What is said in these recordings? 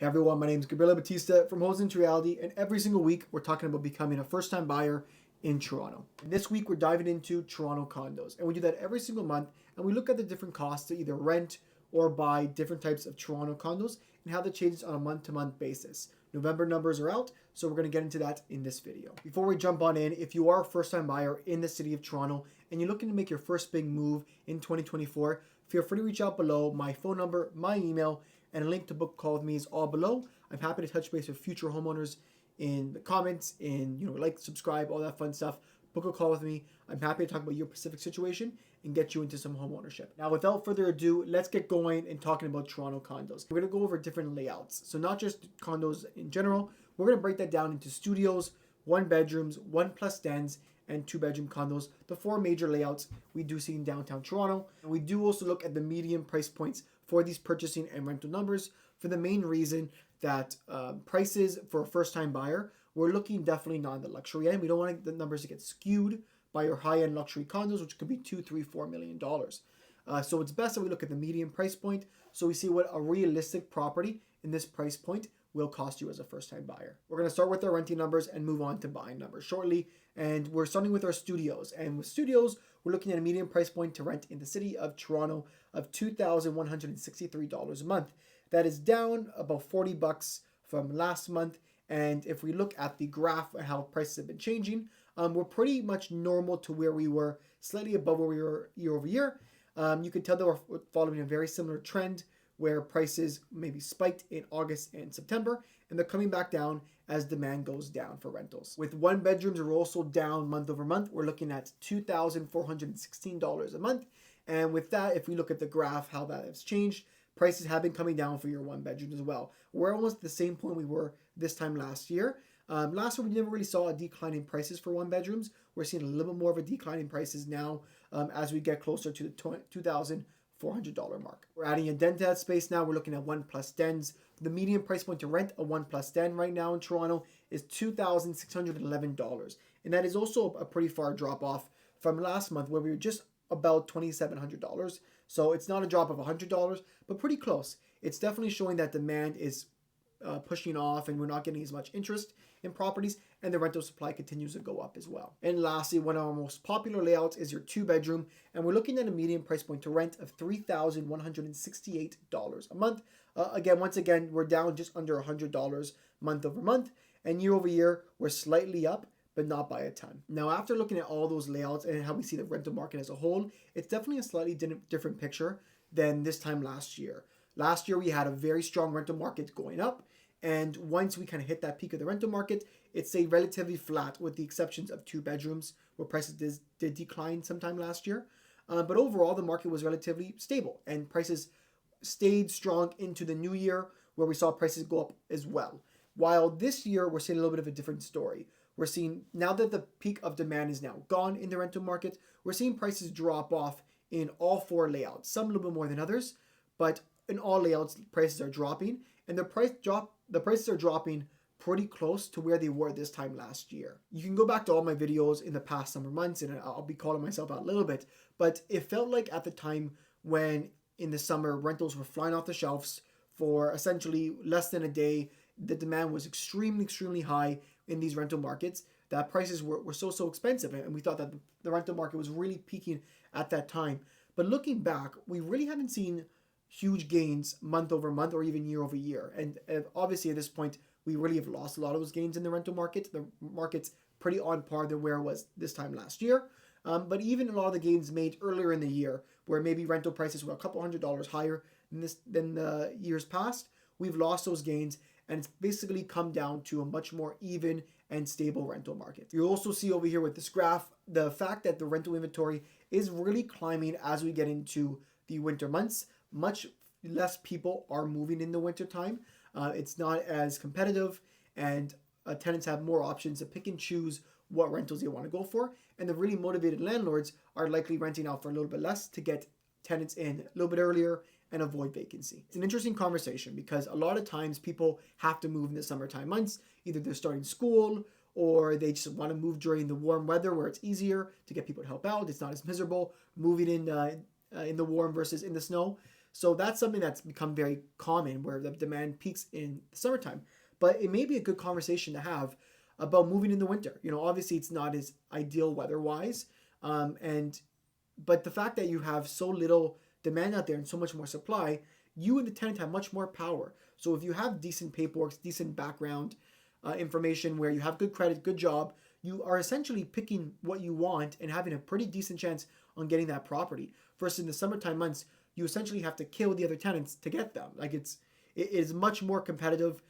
Hey everyone, my name is Gabriele Battista from Homes into Reality, and every single week we're talking about becoming a first-time buyer in Toronto. And this week we're diving into Toronto condos, and we do that every single month, and we look at the different costs to either rent or buy different types of Toronto condos and how that changes on a month-to-month basis. November numbers are out, so we're going to get into that in this video. Before we jump on in, if you are a first-time buyer in the city of Toronto and you're looking to make your first big move in 2024, feel free to reach out below. My phone number, my email, and a link to book a call with me is all below. I'm happy to touch base with future homeowners in the comments, like, subscribe, all that fun stuff. Book a call with me. I'm happy to talk about your specific situation and get you into some home ownership. Now, without further ado, let's get going and talking about Toronto condos. We're going to go over different layouts. So not just condos in general, we're going to break that down into studios, 1 bedrooms, 1+ dens, and 2-bedroom condos, the 4 major layouts we do see in downtown Toronto. And we do also look at the median price points for these purchasing and rental numbers for the main reason that prices for a first-time buyer, we're looking definitely not in the luxury end. We don't want the numbers to get skewed by your high-end luxury condos, which could be $2, $3, $4 million. So it's best that we look at the median price point so we see what a realistic property in this price point will cost you as a first-time buyer. We're going to start with our renting numbers and move on to buying numbers shortly. And we're starting with our studios. And with studios, we're looking at a median price point to rent in the city of Toronto of $2,163 a month. That is down about $40 from last month. And if we look at the graph and how prices have been changing, we're pretty much normal to where we were, slightly above where we were year over year. You can tell that we're following a very similar trend where prices maybe spiked in August and September, and they're coming back down as demand goes down for rentals. With 1 bedrooms, we're also down month over month. We're looking at $2,416 a month. And with that, if we look at the graph, how that has changed, prices have been coming down for your 1 bedrooms as well. We're almost at the same point we were this time last year. Last year, we never really saw a decline in prices for 1 bedrooms. We're seeing a little bit more of a decline in prices now as we get closer to the $2,400 mark. We're adding a den to that space now. We're looking at 1+ dens. The median price point to rent a 1+ den right now in Toronto is $2,611. And that is also a pretty far drop off from last month where we were just about $2,700. So it's not a drop of $100, but pretty close. It's definitely showing that demand is pushing off and we're not getting as much interest in properties, and the rental supply continues to go up as well. And lastly, one of our most popular layouts is your 2-bedroom, and we're looking at a median price point to rent of $3,168 a month. Once again, we're down just under $100 month over month, and year over year, we're slightly up, but not by a ton. Now, after looking at all those layouts and how we see the rental market as a whole, it's definitely a slightly different picture than this time last year. Last year, we had a very strong rental market going up. And once we kind of hit that peak of the rental market, it stayed relatively flat with the exceptions of 2 bedrooms where prices did decline sometime last year. But overall, the market was relatively stable and prices stayed strong into the new year where we saw prices go up as well. While this year, we're seeing a little bit of a different story. We're seeing, now that the peak of demand is now gone in the rental market, we're seeing prices drop off in all 4 layouts, some a little bit more than others, but in all layouts, prices are dropping, and the prices are dropping pretty close to where they were this time last year. You can go back to all my videos in the past summer months, and I'll be calling myself out a little bit, but it felt like at the time when in the summer rentals were flying off the shelves for essentially less than a day, the demand was extremely, extremely high in these rental markets, that prices were so expensive, and we thought that the rental market was really peaking at that time. But looking back, we really haven't seen huge gains month over month or even year over year. And obviously at this point, we really have lost a lot of those gains in the rental market. The market's pretty on par than where it was this time last year. But even a lot of the gains made earlier in the year, where maybe rental prices were a couple $100 higher than the years past, we've lost those gains, and it's basically come down to a much more even and stable rental market. You also see over here with this graph, the fact that the rental inventory is really climbing as we get into the winter months. Much less people are moving in the winter time. It's not as competitive, and tenants have more options to pick and choose what rentals they want to go for. And the really motivated landlords are likely renting out for a little bit less to get tenants in a little bit earlier and avoid vacancy. It's an interesting conversation because a lot of times people have to move in the summertime months. Either they're starting school or they just want to move during the warm weather where it's easier to get people to help out. It's not as miserable moving in the warm versus in the snow. So that's something that's become very common where the demand peaks in the summertime. But it may be a good conversation to have about moving in the winter. Obviously it's not as ideal weather-wise, and but the fact that you have so little demand out there and so much more supply, you and the tenant have much more power. So if you have decent paperwork, decent background information where you have good credit, good job, you are essentially picking what you want and having a pretty decent chance on getting that property. Versus in the summertime months, you essentially have to kill the other tenants to get them. Like it is much more competitive,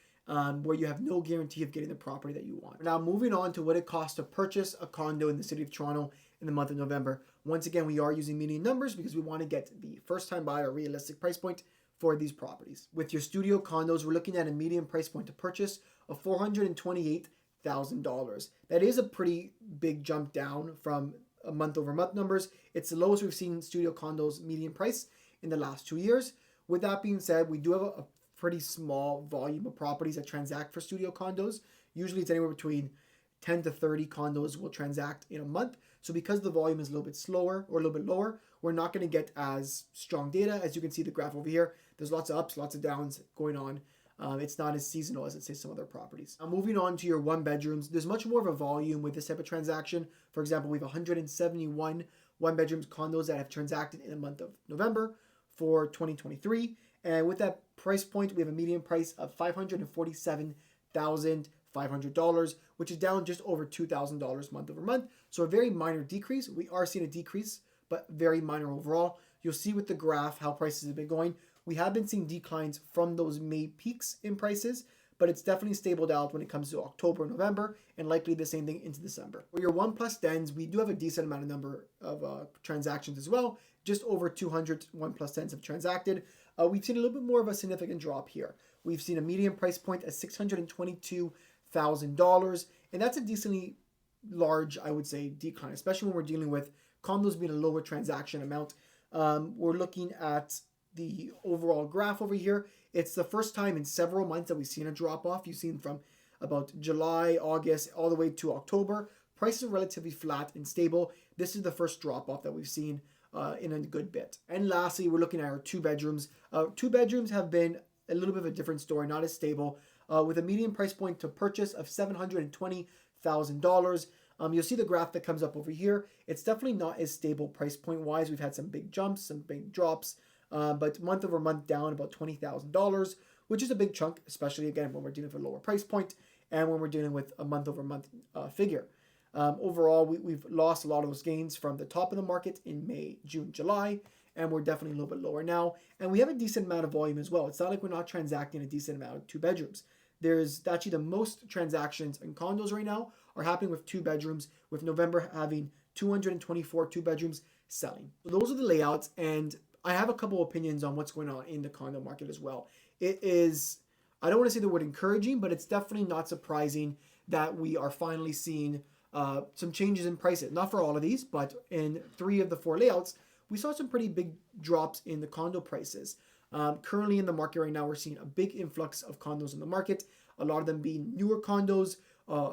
where you have no guarantee of getting the property that you want. Now moving on to what it costs to purchase a condo in the city of Toronto in the month of November. Once again, we are using median numbers because we want to get the first-time buyer realistic price point for these properties. With your studio condos, we're looking at a median price point to purchase of $428,000. That is a pretty big jump down from a month-over-month numbers. It's the lowest we've seen studio condos median price in the last 2 years. With that being said, we do have a pretty small volume of properties that transact for studio condos. Usually it's anywhere between 10 to 30 condos will transact in a month. So because the volume is a little bit slower or a little bit lower, we're not going to get as strong data. As you can see the graph over here, there's lots of ups, lots of downs going on. It's not as seasonal as, let's say, some other properties. Now, moving on to your one bedrooms, there's much more of a volume with this type of transaction. For example, we have 171 one bedrooms condos that have transacted in the month of November for 2023. And with that price point, we have a median price of $547,500, which is down just over $2,000 month over month. So a very minor decrease. We are seeing a decrease, but very minor overall. You'll see with the graph how prices have been going. We have been seeing declines from those May peaks in prices, but it's definitely stabled out when it comes to October, November, and likely the same thing into December. For your 1+ dens, we do have a decent amount of number of transactions as well. Just over 200 1+ dens have transacted. We've seen a little bit more of a significant drop here. We've seen a median price point at $622,000, and that's a decently large, I would say, decline, especially when we're dealing with condos being a lower transaction amount. We're looking at the overall graph over here. It's the first time in several months that we've seen a drop off. You've seen from about July, August, all the way to October. Prices are relatively flat and stable. This is the first drop off that we've seen in a good bit. And lastly, we're looking at our 2 bedrooms. 2 bedrooms have been a little bit of a different story, not as stable, with a median price point to purchase of $720,000. You'll see the graph that comes up over here. It's definitely not as stable price point wise. We've had some big jumps, some big drops, but month over month down about $20,000, which is a big chunk, especially again when we're dealing with a lower price point and when we're dealing with a month over month figure. Overall, we've lost a lot of those gains from the top of the market in May, June, July, and we're definitely a little bit lower now. And we have a decent amount of volume as well. It's not like we're not transacting a decent amount of 2 bedrooms. There's actually the most transactions in condos right now are happening with 2 bedrooms, with November having 224 2 bedrooms selling. So those are the layouts, and I have a couple opinions on what's going on in the condo market as well. It is, I don't want to say the word encouraging, but it's definitely not surprising that we are finally seeing some changes in prices. Not for all of these, but in 3 of the 4 layouts, we saw some pretty big drops in the condo prices. Currently in the market right now, we're seeing a big influx of condos in the market. A lot of them being newer condos,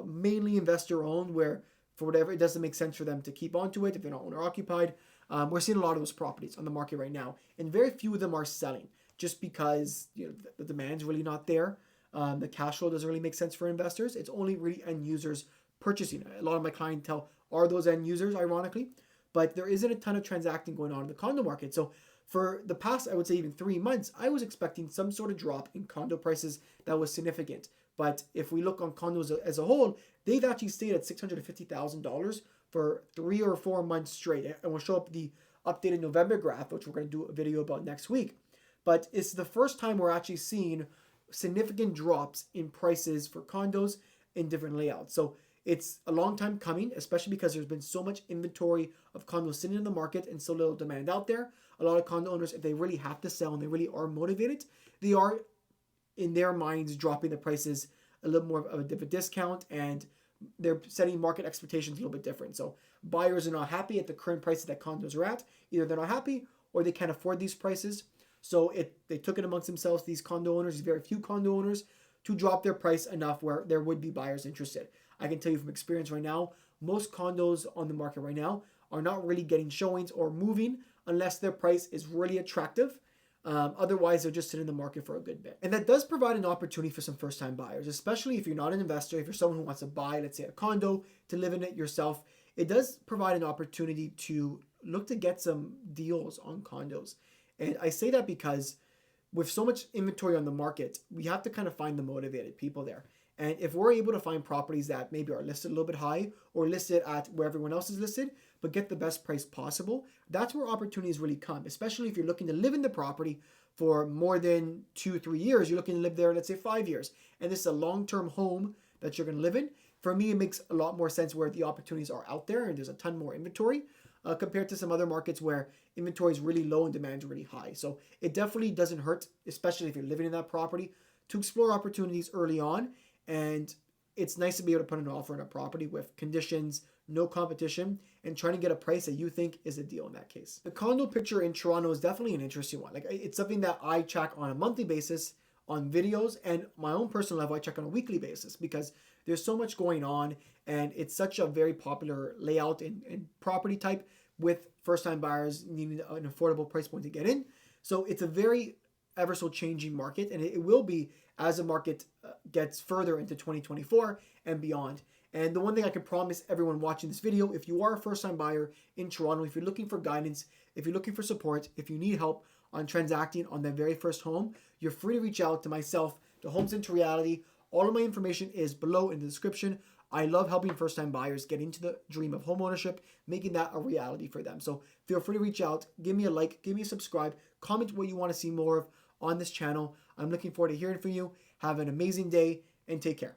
mainly investor owned, where for whatever, it doesn't make sense for them to keep onto it if they're not owner occupied. We're seeing a lot of those properties on the market right now, and very few of them are selling just because the demand's really not there. The cash flow doesn't really make sense for investors. It's only really end users purchasing. A lot of my clientele are those end users, ironically, but there isn't a ton of transacting going on in the condo market. So for the past, I would say even 3 months, I was expecting some sort of drop in condo prices that was significant. But if we look on condos as a whole, they've actually stayed at $650,000 for 3 or 4 months straight. And we'll show up the updated November graph, which we're going to do a video about next week. But it's the first time we're actually seeing significant drops in prices for condos in different layouts. So it's a long time coming, especially because there's been so much inventory of condos sitting in the market and so little demand out there. A lot of condo owners, if they really have to sell and they really are motivated, they are, in their minds, dropping the prices a little more of a discount, and they're setting market expectations a little bit different. So buyers are not happy at the current prices that condos are at. Either they're not happy or they can't afford these prices. So they took it amongst themselves, these condo owners, these very few condo owners, to drop their price enough where there would be buyers interested. I can tell you from experience right now, most condos on the market right now are not really getting showings or moving unless their price is really attractive. Otherwise, they'll just sit in the market for a good bit. And that does provide an opportunity for some first-time buyers, especially if you're not an investor, if you're someone who wants to buy, let's say, a condo to live in it yourself. It does provide an opportunity to look to get some deals on condos. And I say that because with so much inventory on the market, we have to kind of find the motivated people there. And if we're able to find properties that maybe are listed a little bit high or listed at where everyone else is listed, but get the best price possible, that's where opportunities really come, especially if you're looking to live in the property for more than 2-3 years. You're looking to live there, let's say 5 years, and this is a long-term home that you're going to live in. For me, it makes a lot more sense where the opportunities are out there and there's a ton more inventory compared to some other markets where inventory is really low and demand is really high. So it definitely doesn't hurt, especially if you're living in that property, to explore opportunities early on. And it's nice to be able to put an offer on a property with conditions, no competition, and trying to get a price that you think is a deal in that case. The condo picture in Toronto is definitely an interesting one. Like, it's something that I track on a monthly basis on videos, and my own personal level I check on a weekly basis because there's so much going on and it's such a very popular layout and property type with first-time buyers needing an affordable price point to get in. So it's a very ever so changing market, and it will be as the market gets further into 2024 and beyond. And the one thing I can promise everyone watching this video, if you are a first-time buyer in Toronto, if you're looking for guidance, if you're looking for support, if you need help on transacting on their very first home, you're free to reach out to myself, to Homes into Reality. All of my information is below in the description. I love helping first-time buyers get into the dream of homeownership, making that a reality for them. So feel free to reach out, give me a like, give me a subscribe, comment what you want to see more of on this channel. I'm looking forward to hearing from you. Have an amazing day and take care.